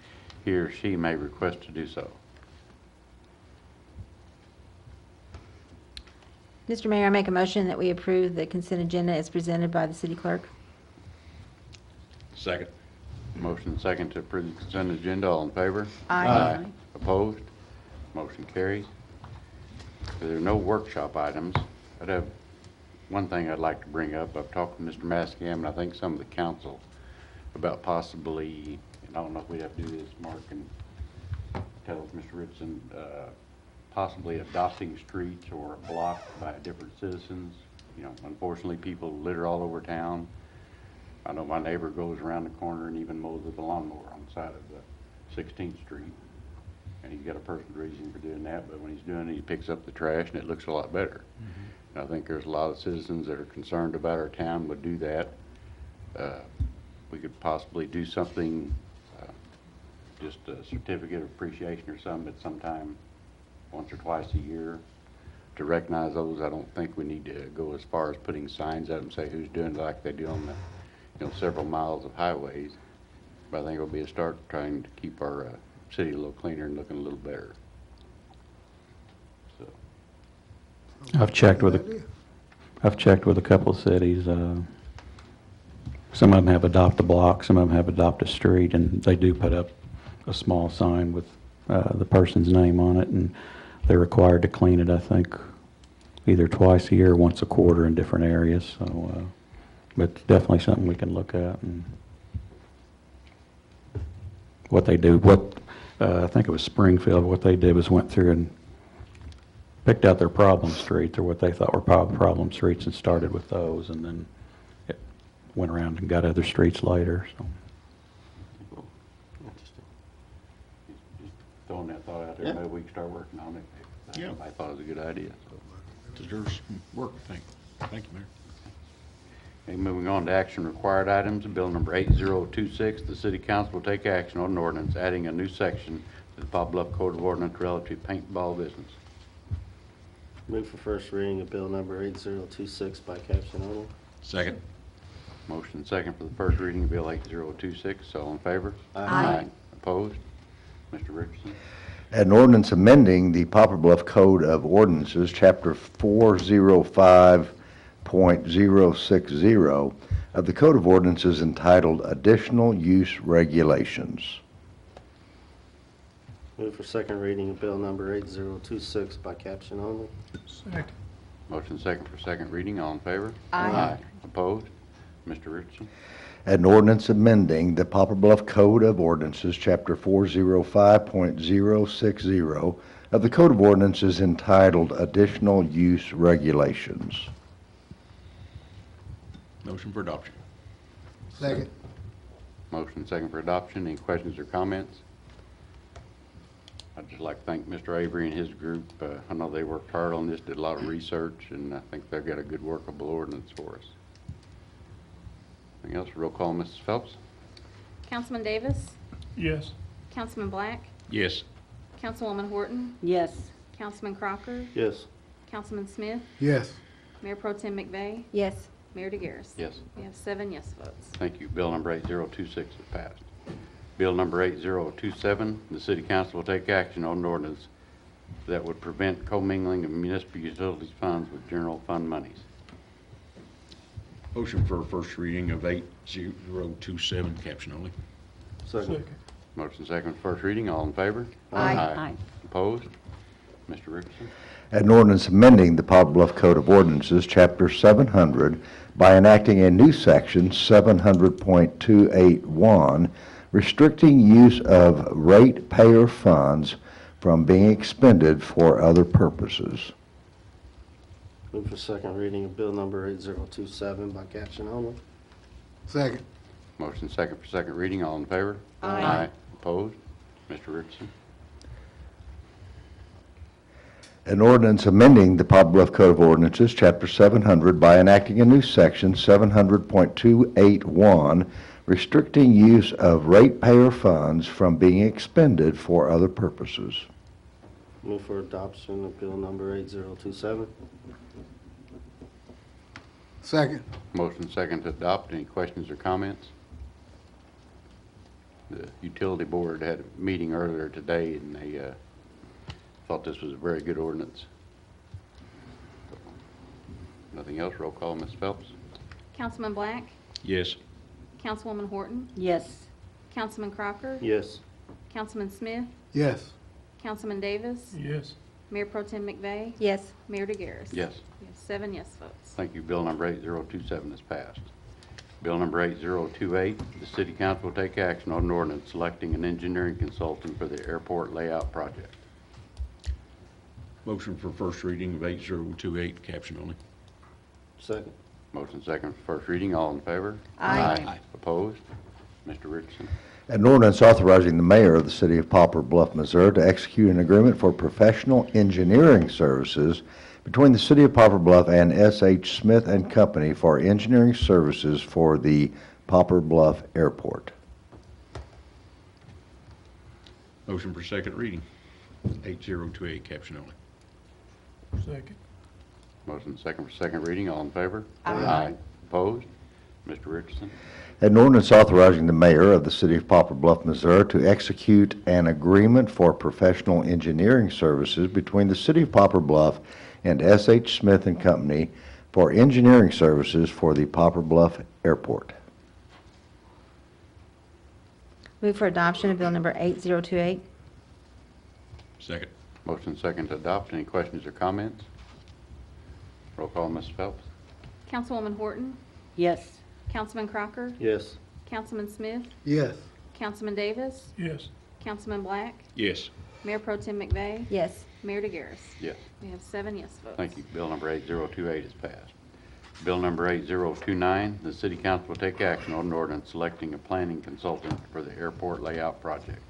he or she may request to do so. Mr. Mayor, I make a motion that we approve the consent agenda as presented by the city clerk. Second. Motion and second to approve the consent agenda. All in favor? Aye. Opposed? Motion carries. If there are no workshop items, I'd have one thing I'd like to bring up. I've talked to Mr. Mascam and I think some of the council about possibly, and I don't know if we'd have to do this, Mark, and tell Mr. Richardson, possibly adopting streets or a block by different citizens. You know, unfortunately, people litter all over town. I know my neighbor goes around the corner and even mows with a lawnmower on the side of the 16th Street. And he's got a personal reason for doing that, but when he's doing it, he picks up the trash and it looks a lot better. And I think there's a lot of citizens that are concerned about our town would do that. We could possibly do something, just a certificate of appreciation or something at some time, once or twice a year, to recognize those. I don't think we need to go as far as putting signs up and say who's doing it like they do on the, several miles of highways. But I think it'll be a start trying to keep our city a little cleaner and looking a little better. So, I've checked with a couple of cities. Some of them have adopt a block, some of them have adopt a street, and they do put up a small sign with the person's name on it, and they're required to clean it, I think, either twice a year or once a quarter in different areas. So, but it's definitely something we can look at. And what they do, I think it was Springfield, what they did was went through and picked out their problem streets, or what they thought were problem streets, and started with those, and then it went around and got other streets later. So. just throwing that thought out there, maybe we can start working on it. Yeah. I thought it was a good idea. So. Deserves work, thank you, Mayor. Okay, moving on to action required items, bill number 8026, the city council will take action on an ordinance adding a new section to the Poplar Bluff Code of Ordinance relative to paintball business. Move for first reading of bill number 8026 by caption only. Second. Motion second for the first reading of bill 8026. All in favor? Aye. Opposed? Mr. Richardson. An ordinance amending the Poplar Bluff Code of Ordinances, Chapter 405.060 of the Code of Ordinances entitled Additional Use Regulations. Move for second reading of bill number 8026 by caption only. Second. Motion second for second reading. All in favor? Aye. Opposed? Mr. Richardson? An ordinance amending the Poplar Bluff Code of Ordinances, Chapter 405.060 of the Code of Ordinances entitled Additional Use Regulations. Motion for adoption. Second. Motion second for adoption. Any questions or comments? I'd just like to thank Mr. Avery and his group. I know they worked hard on this, did a lot of research, and I think they've got a good workable ordinance for us. Anything else? Roll call, Mrs. Phelps? Councilman Davis? Yes. Councilman Black? Yes. Councilwoman Horton? Yes. Councilman Crocker? Yes. Councilman Smith? Yes. Mayor Pro Tem McVeigh? Yes. Mayor DeGaris? Yes. We have 7 yes votes. Thank you. Bill number 8026 is passed. Bill number 8027, the City Council will take action on an ordinance that would prevent commingling of municipal utilities funds with general fund monies. Motion for first reading of 8027, caption only. Second. Motion second for first reading. All in favor? Aye. Opposed? Mr. Richardson? An ordinance amending the Poplar Bluff Code of Ordinances, Chapter 700, by enacting a new section, 700.281, restricting use of ratepayer funds from being expended for other purposes. Move for second reading of bill number 8027 by caption only. Second. Motion second for second reading. All in favor? Aye. Opposed? Mr. Richardson? An ordinance amending the Poplar Bluff Code of Ordinances, Chapter 700, by enacting a new section, 700.281, restricting use of ratepayer funds from being expended for other purposes. Move for adoption of bill number 8027. Second. Motion second to adopt. Any questions or comments? The Utility Board had a meeting earlier today, and they thought this was a very good ordinance. Nothing else. Roll call, Ms. Phelps? Councilman Black? Yes. Councilwoman Horton? Yes. Councilman Crocker? Yes. Councilman Smith? Yes. Councilman Davis? Yes. Mayor Pro Tem McVeigh? Yes. Mayor DeGaris? Yes. We have 7 yes votes. Thank you. Bill number 8027 is passed. Bill number 8028, the City Council will take action on an ordinance selecting an engineering consultant for the airport layout project. Motion for first reading of 8028, caption only. Second. Motion second for first reading. All in favor? Aye. Opposed? Mr. Richardson? An ordinance authorizing the mayor of the city of Poplar Bluff, Missouri to execute an agreement for professional engineering services between the city of Poplar Bluff and S.H. Smith and Company for engineering services for the Poplar Bluff Airport. Motion for second reading, 8028, caption only. Second. Motion second for second reading. All in favor? Aye. Opposed? Mr. Richardson? An ordinance authorizing the mayor of the city of Poplar Bluff, Missouri to execute an agreement for professional engineering services between the city of Poplar Bluff and S.H. Smith and Company for engineering services for the Poplar Bluff Airport. Move for adoption of bill number 8028. Second. Motion second to adopt. Any questions or comments? Roll call, Ms. Phelps? Councilwoman Horton? Yes. Councilman Crocker? Yes. Councilman Smith? Yes. Councilman Davis? Yes. Councilman Black? Yes. Mayor Pro Tem McVeigh? Yes. Mayor DeGaris? Yes. We have 7 yes votes. Thank you. Bill number 8028 is passed. Bill number 8029, the City Council will take action on an ordinance selecting a planning consultant for the airport layout project.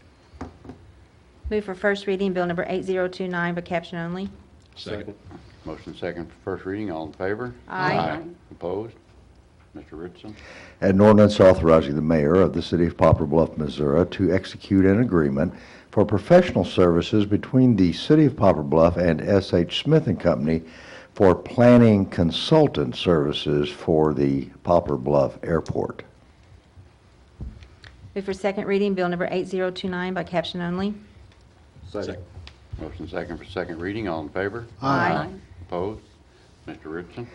Move for first reading, bill number 8029 by caption only. Second. Motion second for first reading. All in favor? Aye. Opposed? Mr. Richardson? An ordinance authorizing the mayor of the city of Poplar Bluff, Missouri to execute an agreement for professional services between the city of Poplar Bluff and S.H. Smith and Company for planning consultant services for the Poplar Bluff Airport. Move for second reading, bill number 8029 by caption only. Second. Motion second for second reading. All in favor? Aye. Opposed? Mr. Richardson?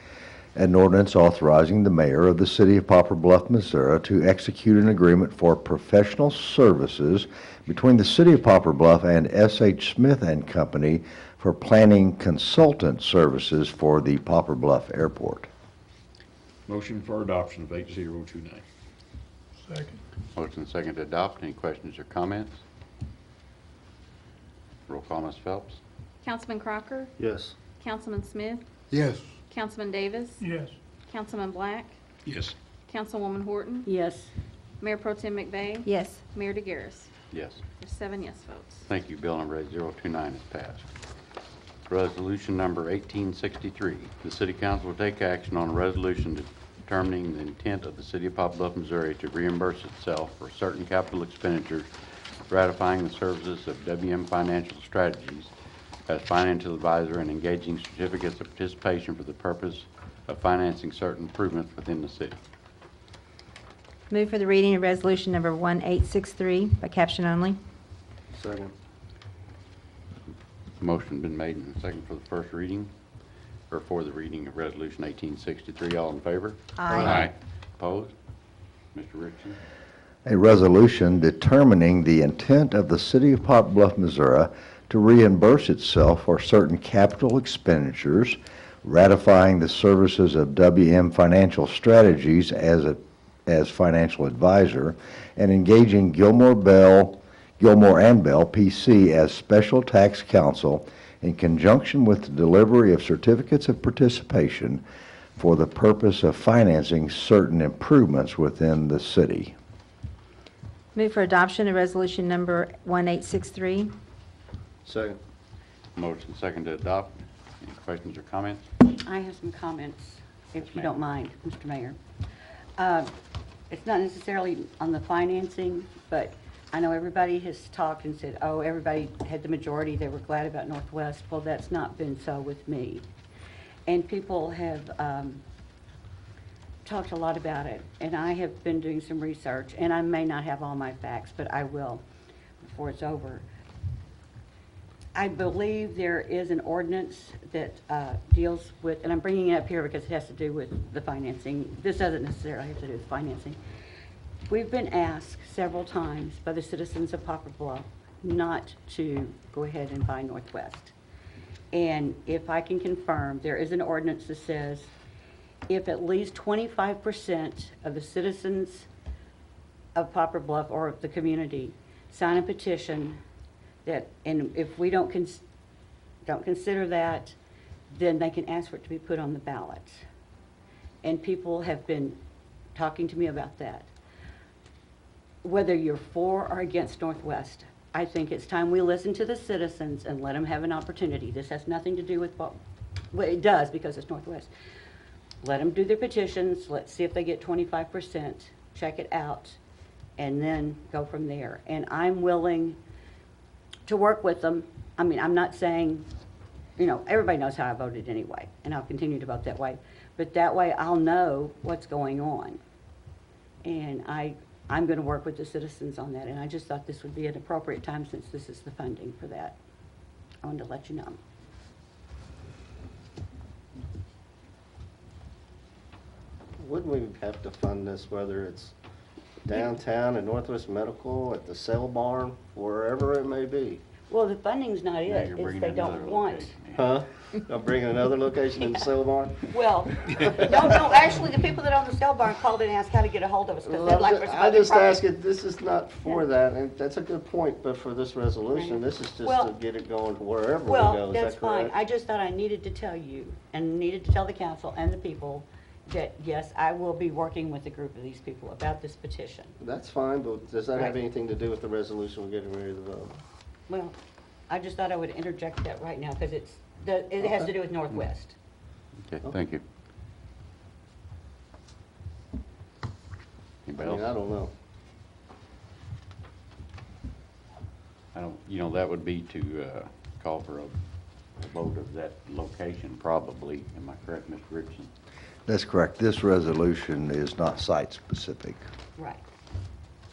An ordinance authorizing the mayor of the city of Poplar Bluff, Missouri to execute an agreement for professional services between the city of Poplar Bluff and S.H. Smith and Company for planning consultant services for the Poplar Bluff Airport. Motion for adoption of 8029. Second. Motion second to adopt. Any questions or comments? Roll call, Ms. Phelps. Councilman Crocker, Yes. Councilman Smith, Yes. Councilman Davis, Yes. Councilman Black, Yes. Councilwoman Horton, Yes. Mayor Pro Tem McVeigh, Yes. Mayor DeGaris. Yes. There's 7 yes votes. Thank you. Bill number 8029 is passed. Resolution number 1863. The City Council will take action on a resolution determining the intent of the City of Poplar Bluff, Missouri to reimburse itself for certain capital expenditures, ratifying the services of WM Financial Strategies as financial advisor and engaging certificates of participation for the purpose of financing certain improvements within the city. Move for the reading of resolution number 1863 by caption only. Second. Motion been made and second for the first reading, or for the reading of Resolution 1863. All in favor? Aye. Opposed? Mr. Richardson? A resolution determining the intent of the city of Poplar Bluff, Missouri to reimburse itself for certain capital expenditures, ratifying the services of WM Financial Strategies as financial advisor, and engaging Gilmore and Bell PC as special tax counsel in conjunction with the delivery of certificates of participation for the purpose of financing certain improvements within the city. Move for adoption of resolution number 1863. Second. Motion second to adopt. Any questions or comments? I have some comments, if you ma'am. don't mind, Mr. Mayor. It's not necessarily on the financing, but I know everybody has talked and said, oh, everybody had the majority, they were glad about Northwest. Well, that's not been so with me. And people have talked a lot about it, and I have been doing some research, and I may not have all my facts, but I will before it's over. I believe there is an ordinance that deals with, and I'm bringing it up here because it has to do with the financing. This doesn't necessarily have to do with financing. We've been asked several times by the citizens of Poplar Bluff not to go ahead and buy Northwest. And if I can confirm, there is an ordinance that says if at least 25% of the citizens of Poplar Bluff or of the community sign a petition that, and if we don't consider that, then they can ask for it to be put on the ballot. And people have been talking to me about that. Whether you're for or against Northwest, I think it's time we listen to the citizens and let them have an opportunity. This has nothing to do with what, well, it does because it's Northwest. Let them do their petitions. Let's see if they get 25%, check it out, and then go from there. And I'm willing to work with them. I mean, I'm not saying, you know, everybody knows how I voted anyway, and I'll continue to vote that way. But that way I'll know what's going on. And I'm going to work with the citizens on that, and I just thought this would be an appropriate time since this is the funding for that. I wanted to let you know. Wouldn't we have to fund this, whether it's downtown at Northwest Medical, at the sale barn, wherever it may be? Well, the funding's not Now it, you're it's bringing they don't another want. location. Huh? I'm bringing another location in the sale barn? Well, no, actually, the people that own the sale barn called in and asked how to get a hold of us, because they'd like for some I other just property. ask it, this is not for that, and that's a good point, but for this resolution, this is just Well- to get it going to wherever we go, Well, is that's that fine. correct? I just thought I needed to tell you, and needed to tell the council and the people, that yes, I will be working with a group of these people about this petition. That's fine, but does that have Right. anything to do with the resolution we're getting ready to vote? Well, I just thought I would interject that right now, because it has to do with Northwest. Okay, thank you. I Anybody mean, I else? don't know. You know, that would be to call for a vote of that location probably. Am I correct, Mr. Richardson? That's correct. This resolution is not site-specific. Right.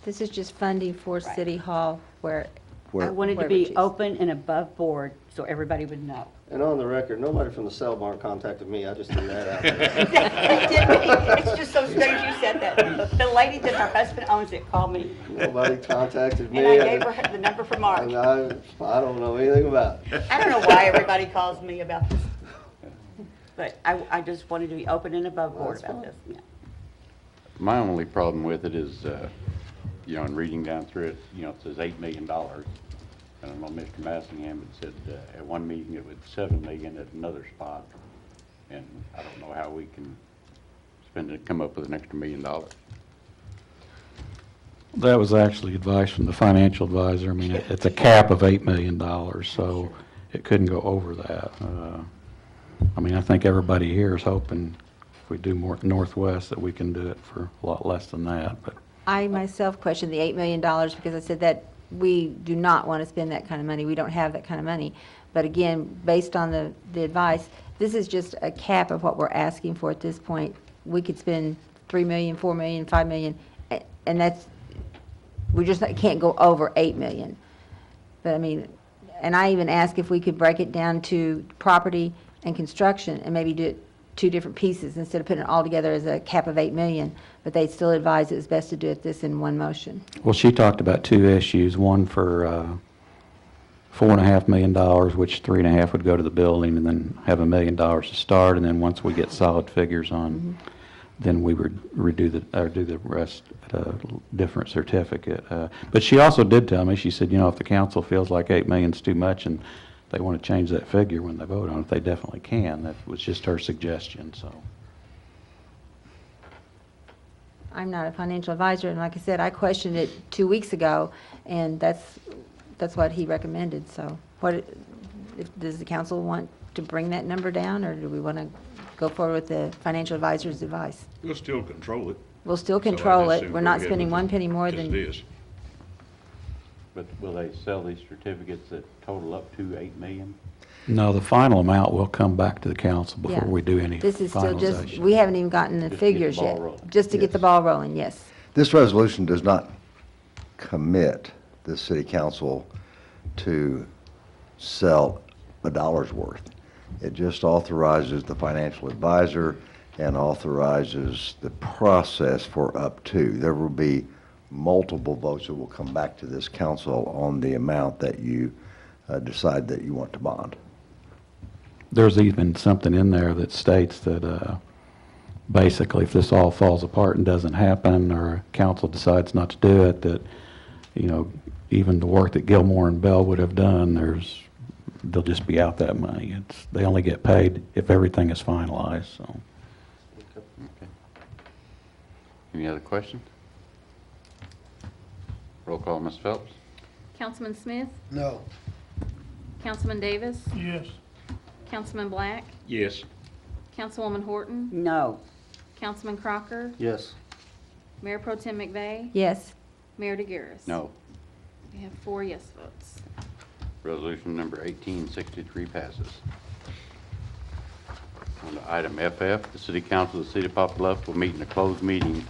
This is just funding for Right. City Hall where, I wanted to wherever be choose. open and above board, so everybody would know. And on the record, nobody from the cell barn contacted me. I just threw that out there. It's just so strange you said that. The lady that her husband owns it called me. Nobody contacted me. And I gave her the number for Mark. And I don't know anything about it. I don't know why everybody calls me about this. But I just wanted to be open and above board about this. Yeah. My only problem with it is, in reading down through it, it says $8 million. I don't know, Mr. Massingham had said at one meeting it was $7 million at another spot. And I don't know how we can spend it, come up with an extra $1 million. That was actually advice from the financial advisor. I mean, it's a cap of $8 million, so it couldn't go over that. I mean, I think everybody here is hoping if we do more Northwest that we can do it for a lot less than that, but. I myself questioned the $8 million because I said that we do not want to spend that kind of money. We don't have that kind of money. But again, based on the advice, this is just a cap of what we're asking for at this point. We could spend $3 million, $4 million, $5 million, and that's, we just can't go over $8 million. But I mean, and I even asked if we could break it down to property and construction and maybe do it two different pieces instead of putting it all together as a cap of $8 million, but they still advise it's best to do it this in one motion. Well, she talked about two issues, one for $4.5 million, which $3.5 million would go to the building, and then have $1 million to start, and then once we get solid figures on, then we would do the rest at a different certificate. But she also did tell me, she said, if the council feels like $8 million is too much and they want to change that figure when they vote on it, they definitely can. That was just her suggestion, so. I'm not a financial advisor, and like I said, I questioned it 2 weeks ago, and that's what he recommended. So does the council want to bring that number down, or do we want to go forward with the financial advisor's advice? We'll still control it. We'll still So I control just it. assume We're go not ahead spending with one it penny more as than. it is. But will they sell these certificates that total up to $8 million? No, the final amount will come back to the council before Yeah. we do any This is still just, finalization. we haven't even gotten the Just to get the figures ball yet. rolling. Just to get the ball rolling, yes. This resolution does not commit the city council to sell a dollar's worth. It just authorizes the financial advisor and authorizes the process for up to. There will be multiple votes that will come back to this council on the amount that you decide that you want to bond. There's even something in there that states that basically if this all falls apart and doesn't happen, or council decides not to do it, that, even the work that Gilmore and Bell would have done, they'll just be out that money. They only get paid if everything is finalized, so. Okay. Any other questions? Roll call, Ms. Phelps? Councilman Smith? No. Councilman Davis? Yes. Councilman Black? Yes. Councilwoman Horton? No. Councilman Crocker? Yes. Mayor Pro Tem McVeigh? Yes. Mayor DeGaris? No. We have 4 yes votes. Resolution number 1863 passes. On to item FF, the City Council of the City of Poplar Bluff will meet in a closed meeting in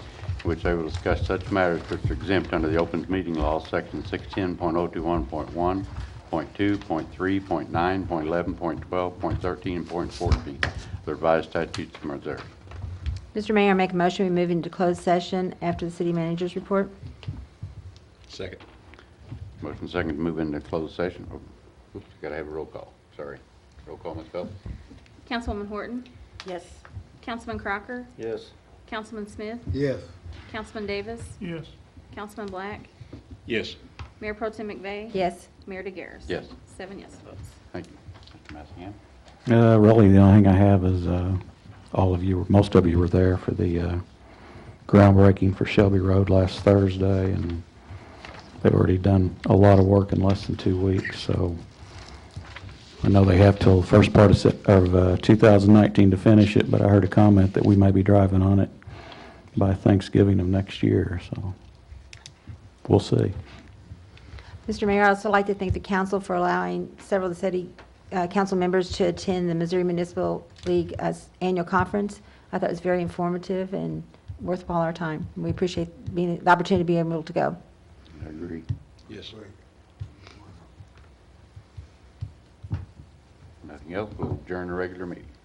which they will discuss such matters which are exempt under the Open Meeting Law, Section 610.021.1, .2, .3, .9, .11, .12, .13, and .14 of the revised statutes of Missouri. Mr. Mayor, I make a motion we move into closed session after the city manager's report. Second. Motion second to move into closed session. Oops, got to have a roll call. Sorry. Roll call, Ms. Phelps? Councilwoman Horton? Yes. Councilman Crocker? Yes. Councilman Smith? Yes. Councilman Davis? Yes. Councilman Black? Yes. Mayor Pro Tem McVeigh? Yes. Mayor DeGaris? Yes. 7 yes votes. Thank you. Mr. Massingham? Really, the only thing I have is most of you were there for the groundbreaking for Shelby Road last Thursday, and they've already done a lot of work in less than 2 weeks, so I know they have till the first part of 2019 to finish it, but I heard a comment that we may be driving on it by Thanksgiving of next year, so we'll see. Mr. Mayor, I'd also like to thank the council for allowing several of the city council members to attend the Missouri Municipal League annual conference. I thought it was very informative and worthwhile our time. We appreciate the opportunity to be able to go. I agree. Yes. Nothing else, we'll adjourn the regular meeting.